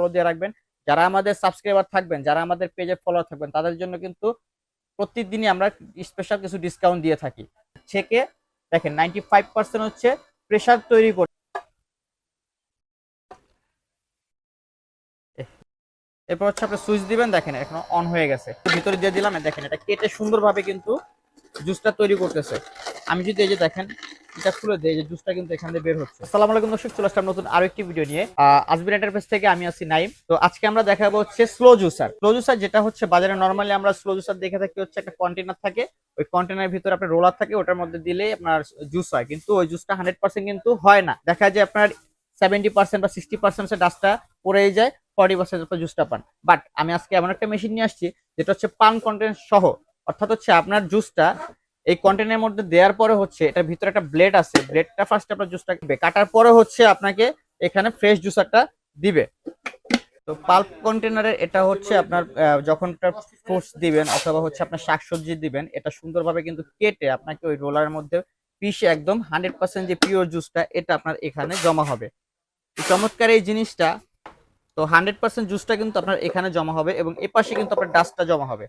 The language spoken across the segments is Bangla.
ফলো দিয়ে রাখবেন। যারা আমাদের সাবস্ক্রাইবার থাকবেন, যারা আমাদের পেজে ফলো থাকবেন, তাদের জন্য কিন্তু প্রতিদিনই আমরা স্পেশাল কিছু ডিসকাউন্ট দিয়ে থাকি। ছেকে দেখেন 95% হচ্ছে প্রেসার তৈরি করে। এরপর হচ্ছে আপনি সুইচ দিবেন, দেখেন এখন অন হয়ে গেছে, ভিতরে দিয়ে দিলাম, দেখেন এটা কেটে সুন্দরভাবে কিন্তু জুসটা তৈরি করতেছে। আমি যদি এই যে দেখেন এটা খুলে দেই, যে জুসটা কিন্তু এখান থেকে বের হচ্ছে। আসসালামু আলাইকুম দর্শক, চলে আসলাম নতুন আরো একটি ভিডিও নিয়ে। আজমির এন্টারপ্রাইজ থেকে আমি আছি নাইম। তো আজকে আমরা দেখাবো হচ্ছে স্লো জুসার। স্লো জুসার যেটা হচ্ছে বাজারে নরমালি আমরা স্লো জুসার দেখে থাকি হচ্ছে একটা কন্টেনার থাকে, ওই কন্টেনারের ভিতরে আপনার রোলার থাকে, ওটার মধ্যে দিলে আপনার জুস হয়, কিন্তু ওই জুসটা 100% কিন্তু হয় না। দেখা যায় আপনার 70% বা 60% ডাস্টটা পড়েই যায়, 40% আপনার জুসটা পান। বাট আমি আজকে এমন একটা মেশিন নিয়ে আসছি যেটা হচ্ছে পান কন্টেন্ট সহ, অর্থাৎ হচ্ছে আপনার জুসটা এই কন্টেনারের মধ্যে দেওয়ার পরে হচ্ছে এটার ভিতরে একটা ব্লেড আছে, ব্লেডটা ফার্স্ট আপনার জুসটা কাটার পরে হচ্ছে আপনাকে এখানে ফ্রেশ জুসারটা দিবে। তো পাল্প কন্টেনারের এটা হচ্ছে আপনার যখন ফ্রুটস দিবেন অথবা হচ্ছে আপনার শাকসবজি দিবেন, এটা সুন্দরভাবে কিন্তু কেটে আপনাকে ওই রোলারের মধ্যে পিষে একদম 100% যে পিওর জুসটা এটা আপনার এখানে জমা হবে। চমৎকার এই জিনিসটা। তো 100% জুসটা কিন্তু আপনার এখানে জমা হবে এবং এপাশে কিন্তু আপনার ডাস্টটা জমা হবে।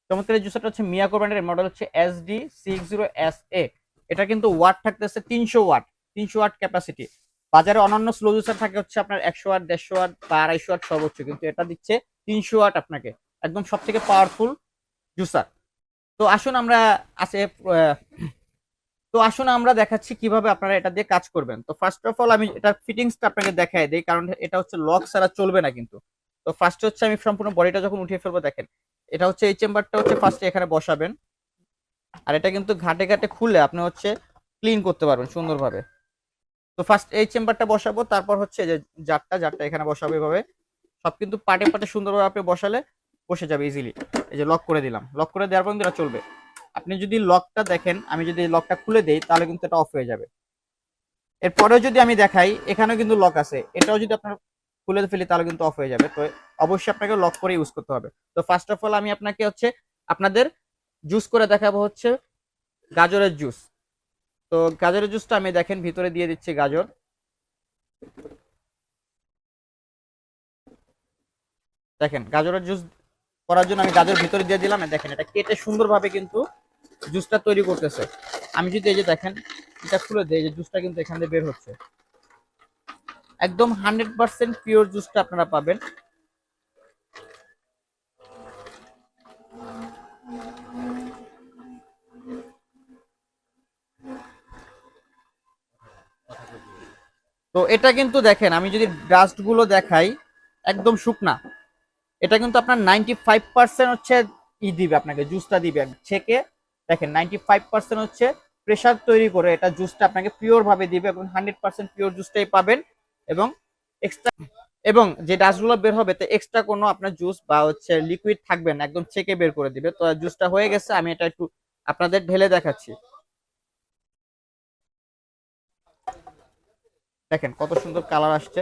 চমৎকার এই জুসারটা হচ্ছে মিয়াকো ব্র্যান্ডের, মডেল হচ্ছে SD60SA। এটা কিন্তু ওয়াট থাকতেছে 300 ওয়াট, 300 ওয়াট ক্যাপাসিটি। বাজারে অন্যান্য স্লো জুসার থাকে হচ্ছে আপনার 100 ওয়াট, 150 ওয়াট বা 250 ওয়াট সর্বোচ্চ, কিন্তু এটা দিচ্ছে 300 ওয়াট আপনাকে, একদম সব থেকে পাওয়ারফুল জুসার। তো আসুন আমরা আছে তো আসুন আমরা দেখাচ্ছি কিভাবে আপনারা এটা দিয়ে কাজ করবেন। তো ফার্স্ট অফ অল আমি এটা ফিটিংসটা আপনাকে দেখাই দেই, কারণ এটা হচ্ছে লক ছাড়া চলবে না কিন্তু। তো ফার্স্ট হচ্ছে আমি সম্পূর্ণ বডিটা যখন উঠিয়ে ফেলবো, দেখেন এটা হচ্ছে এই চেম্বারটা হচ্ছে ফার্স্টে এখানে বসাবেন, আর এটা কিন্তু ঘাটে ঘাটে খুলে আপনি হচ্ছে ক্লিন করতে পারবেন সুন্দরভাবে। তো ফার্স্ট এই চেম্বারটা বসাবো, তারপর হচ্ছে যে জারটা এখানে বসাবো এভাবে, সব কিন্তু পাটে পাটে সুন্দরভাবে আপনি বসালে বসে যাবে ইজিলি। এই যে লক করে দিলাম, লক করে দেওয়ার পর কিন্তু এটা চলবে। আপনি যদি লকটা দেখেন, আমি যদি লকটা খুলে দেই তাহলে কিন্তু এটা অফ হয়ে যাবে। এরপরেও যদি আমি দেখাই, এখানেও কিন্তু লক আছে, এটাও যদি আপনার খুলে ফেলি তাহলে কিন্তু অফ হয়ে যাবে। তো অবশ্যই আপনাকে লক করে ইউজ করতে হবে। তো ফার্স্ট অফ অল আমি আপনাকে হচ্ছে আপনাদের জুস করে দেখাবো হচ্ছে গাজরের জুস। তো গাজরের জুসটা আমি দেখেন ভিতরে দিয়ে দিচ্ছি গাজর। দেখেন গাজরের জুস করার জন্য আমি গাজর ভিতরে দিয়ে দিলাম, দেখেন এটা কেটে সুন্দরভাবে কিন্তু জুসটা তৈরি করতেছে। আমি যদি এই যে দেখেন এটা খুলে দিই, যে জুসটা কিন্তু এখান থেকে বের হচ্ছে, একদম 100% পিওর জুসটা আপনারা পাবেন। তো এটা কিন্তু দেখেন আমি যদি ডাস্ট গুলো দেখাই, একদম শুকনা। এটা কিন্তু আপনার 95% হচ্ছে দিবে আপনাকে, জুসটা দিবে ছেঁকে। দেখেন 95% হচ্ছে প্রেসার তৈরি করে এটা জুসটা আপনাকে পিওর ভাবে দিবে, এবং 100% পিওর জুসটাই পাবেন। এবং এক্সট্রা এবং যে ডাস্টগুলো বের হবে তো এক্সট্রা কোনো আপনার জুস বা হচ্ছে লিকুইড থাকবে না, একদম ছেঁকে বের করে দিবে। তো জুসটা হয়ে গেছে, আমি এটা একটু আপনাদের ঢেলে দেখাচ্ছি। দেখেন কত সুন্দর কালার আসছে।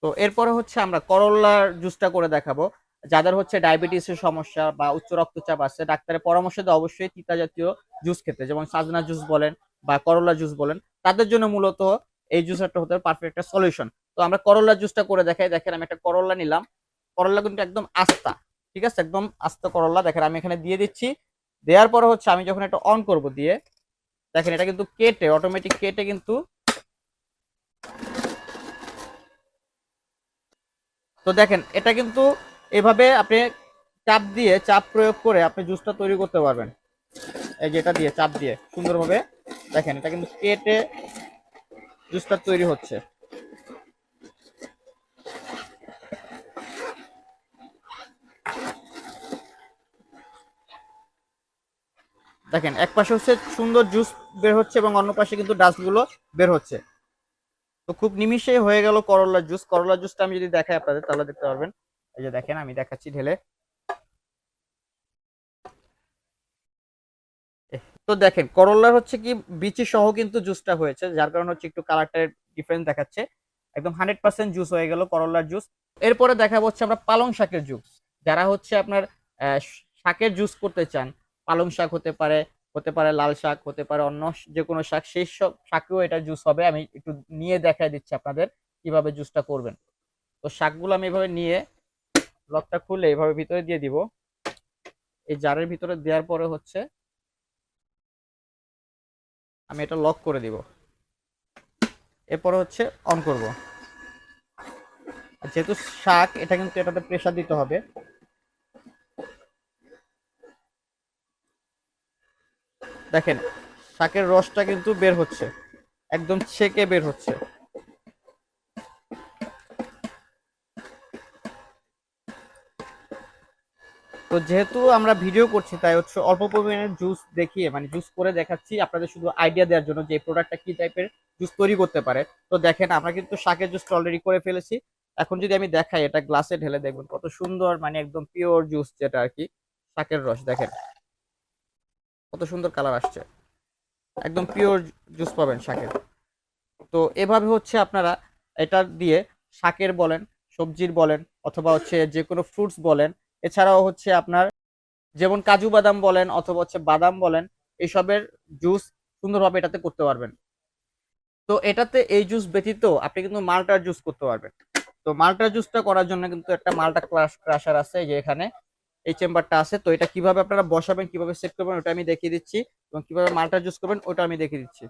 তো এরপরে হচ্ছে আমরা করল্লার জুসটা করে দেখাবো। যাদের হচ্ছে ডায়াবেটিসের সমস্যা বা উচ্চ রক্তচাপ আছে, ডাক্তারের পরামর্শ দেয় অবশ্যই তিতা জাতীয় জুস খেতে, যেমন সাজনা জুস বলেন বা করল্লা জুস বলেন, তাদের জন্য মূলত এই জুসটা হতে পারফেক্ট একটা সলিউশন। তো আমরা করল্লা জুসটা করে দেখাই। দেখেন আমি একটা করল্লা নিলাম, করল্লা কিন্তু একদম আস্তা, ঠিক আছে, একদম আস্তা করল্লা। দেখেন আমি এখানে দিয়ে দিচ্ছি, দেওয়ার পরে হচ্ছে আমি যখন এটা অন করব দিয়ে, দেখেন এটা কিন্তু কেটে অটোমেটিক কেটে কিন্তু। তো দেখেন এটা কিন্তু এভাবে আপনি চাপ প্রয়োগ করে আপনি জুসটা তৈরি করতে পারবেন। এই যেটা দিয়ে চাপ দিয়ে সুন্দরভাবে দেখেন এটা কিন্তু কেটে জুসটা তৈরি হচ্ছে। দেখেন এক পাশে হচ্ছে সুন্দর জুস বের হচ্ছে এবং অন্য পাশে কিন্তু ডাস্টগুলো বের হচ্ছে। তো খুব নিমিষেই হয়ে গেল করল্লার জুস। করল্লার জুসটা আমি যদি দেখাই আপনাদের তাহলে দেখতে পারবেন। এই যে দেখেন আমি দেখাচ্ছি ঢেলে। তো দেখেন করল্লার হচ্ছে কি বিচি সহ কিন্তু জুসটা হয়েছে, যার কারণে হচ্ছে একটু কালারটা ডিফারেন্স দেখাচ্ছে। একদম 100% জুস হয়ে গেল করল্লার জুস। এরপরে দেখাবো হচ্ছে আমরা পালং শাকের জুস। যারা হচ্ছে আপনার শাকের জুস করতে চান, পালং শাক হতে পারে হতে পারে লাল শাক, হতে পারে অন্য যে কোনো শাক, সেই সব শাকেও এটা জুস হবে। আমি একটু নিয়ে দেখাই দিচ্ছি আপনাদের কিভাবে জুসটা করবেন। তো শাকগুলো আমি এভাবে নিয়ে লকটা খুলে এভাবে ভিতরে দিয়ে দিব। এই জারের ভিতরে দেওয়ার পরে হচ্ছে আমি এটা লক করে দিব। এরপরে হচ্ছে অন করব। আর যেহেতু শাক, এটা কিন্তু এটাতে প্রেসার দিতে হবে। দেখেন শাকের রসটা কিন্তু বের হচ্ছে, একদম ছেঁকে বের হচ্ছে। তো যেহেতু আমরা ভিডিও করছি, তাই হচ্ছে অল্প পরিমাণে জুস দেখিয়ে, মানে জুস করে দেখাচ্ছি আপনাদের, শুধু আইডিয়া দেওয়ার জন্য যে এই প্রোডাক্টটা কি টাইপের জুস তৈরি করতে পারে। তো দেখেন আমরা কিন্তু শাকের জুসটা অলরেডি করে ফেলেছি। এখন যদি আমি দেখাই, এটা গ্লাসে ঢেলে দেখবেন কত সুন্দর, মানে একদম পিওর জুস, যেটা আর কি শাকের রস। দেখেন কত সুন্দর কালার আসছে, একদম পিওর জুস পাবেন শাকের। তো এভাবে হচ্ছে আপনারা এটা দিয়ে শাকের বলেন, সবজির বলেন, অথবা হচ্ছে যে কোনো ফ্রুটস বলেন, এছাড়াও হচ্ছে আপনার যেমন কাজু বাদাম বলেন অথবা হচ্ছে বাদাম বলেন, এসবের জুস সুন্দরভাবে এটাতে করতে পারবেন। তো এটাতে এই জুস ব্যতীত আপনি কিন্তু মাল্টার জুস করতে পারবেন। তো মাল্টার জুসটা করার জন্য কিন্তু একটা মাল্টা ক্রাশার আছে, যে এখানে এই চেম্বারটা আছে। তো এটা কিভাবে আপনারা বসাবেন, কিভাবে সেট করবেন, ওটা আমি দেখিয়ে দিচ্ছি, এবং কিভাবে মাল্টার জুস করবেন ওটা আমি দেখিয়ে দিচ্ছি।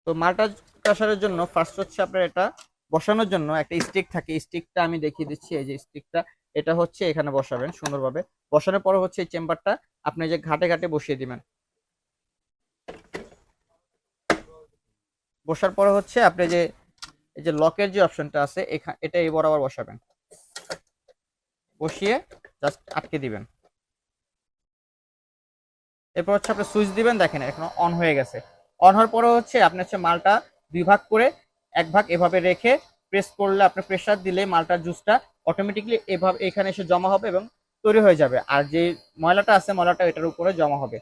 তো মাল্টা ক্রাশারের জন্য ফার্স্ট হচ্ছে আপনার এটা বসানোর জন্য একটা স্টিক থাকে, স্টিকটা আমি দেখিয়ে দিচ্ছি। এই যে স্টিকটা, এটা হচ্ছে এখানে বসাবেন সুন্দরভাবে। বসানোর পরে হচ্ছে এই চেম্বারটা আপনি যে ঘাটে ঘাটে বসিয়ে দিবেন। বসার পরে হচ্ছে আপনি যে এই যে লকের যে অপশনটা আছে, এটা এই বরাবর বসাবেন, বসিয়ে জাস্ট আটকে দিবেন। এরপর হচ্ছে আপনি সুইচ দিবেন, দেখেন এখন অন হয়ে গেছে। অন হওয়ার পরে হচ্ছে আপনি হচ্ছে মালটা দুই ভাগ করে এক ভাগ এভাবে রেখে প্রেস করলে, আপনি প্রেসার দিলে মালটার জুসটা অটোমেটিকলি এভাবে এখানে এসে জমা হবে এবং তৈরি হয়ে যাবে। আর যে ময়লাটা আছে, ময়লাটা এটার উপরে জমা হবে।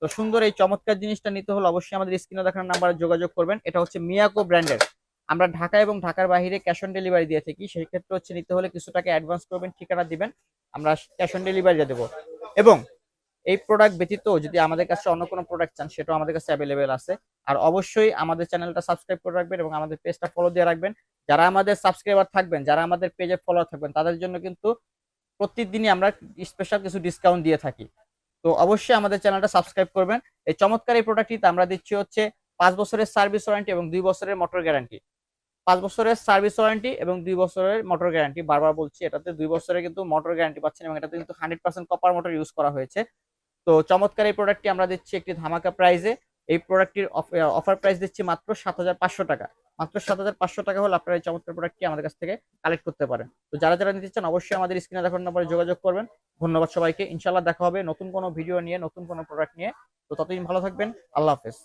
তো সুন্দর এই চমৎকার জিনিসটা নিতে হলে অবশ্যই আমাদের স্ক্রিনে দেখানো নাম্বারে যোগাযোগ করবেন। এটা হচ্ছে মিয়াকো ব্র্যান্ডের। আমরা ঢাকা এবং ঢাকার বাইরে ক্যাশ অন ডেলিভারি দিয়ে থাকি। সেই ক্ষেত্রে হচ্ছে নিতে হলে কিছু টাকা অ্যাডভান্স করবেন, ঠিকানা দিবেন, আমরা ক্যাশ অন ডেলিভারি দিয়ে দেবো। এবং এই প্রোডাক্ট ব্যতীত যদি আমাদের কাছে অন্য কোনো প্রোডাক্ট চান, সেটাও আমাদের কাছে অ্যাভেলেবেল আছে। আর অবশ্যই আমাদের চ্যানেলটা সাবস্ক্রাইব করে রাখবেন এবং আমাদের পেজটা ফলো দিয়ে রাখবেন। যারা আমাদের সাবস্ক্রাইবার থাকবেন, যারা আমাদের পেজে ফলো থাকবেন, তাদের জন্য কিন্তু প্রতিদিনই আমরা স্পেশাল কিছু ডিসকাউন্ট দিয়ে থাকি। তো অবশ্যই আমাদের চ্যানেলটা সাবস্ক্রাইব করবেন। এই চমৎকার এই প্রোডাক্টটিতে আমরা দিচ্ছি হচ্ছে 5 বছরের সার্ভিস ওয়ারেন্টি এবং 2 বছরের মোটর গ্যারান্টি। 5 বছরের সার্ভিস ওয়ারেন্টি এবং 2 বছরের মোটর গ্যারান্টি। বারবার বলছি, এটাতে 2 বছরের কিন্তু মোটর গ্যারান্টি পাচ্ছেন, এবং এটাতে কিন্তু 100% কপার মোটর ইউজ করা হয়েছে। তো চমৎকার এই প্রোডাক্টটি আমরা দিচ্ছি একটি ধামাকা প্রাইজে। এই প্রোডাক্টটির অফার প্রাইস দিচ্ছি মাত্র 7,500 টাকা। মাত্র 7,500 টাকা হলে আপনারা এই চমৎকার প্রোডাক্টটি আমাদের কাছ থেকে কালেক্ট করতে পারেন। তো যারা যারা নিতে চান অবশ্যই আমাদের স্ক্রিনে দেখানো নম্বরে যোগাযোগ করবেন। ধন্যবাদ সবাইকে। ইনশাল্লাহ দেখা হবে নতুন কোনো ভিডিও নিয়ে, নতুন কোনো প্রোডাক্ট নিয়ে। তো ততদিন ভালো থাকবেন। আল্লাহ হাফেজ।